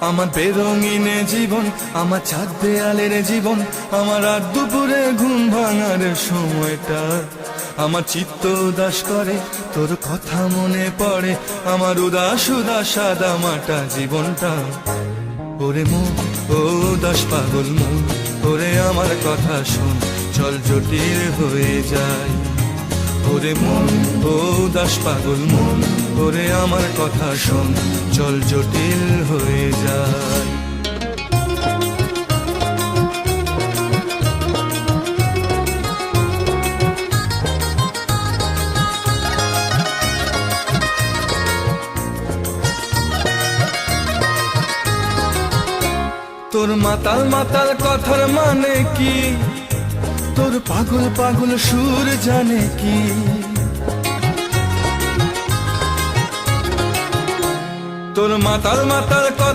আমার বেরঙিনে জীবন, আমার চাঁদ দেয়ালের জীবন, আমার রাত দুপুরে ঘুম ভাঙার সময়টা। আমার চিত্ত উদাস করে, তোর কথা মনে পড়ে, আমার উদাস উদাস সাদা মাটা জীবনটা। ওরে মন, ও উদাস পাগল মন, ওরে আমার কথা শোন, চল জটিল হয়ে যায়। ওরে মন, ও উদাস পাগল মন, ওরে আমার কথা শোন, চল জটিল হয়ে যায়। তোর মাতাল মাতাল কথার মানে কি, তোর পাগল পাগল সুর জানে কি। তোর মাতাল মাতাল কথা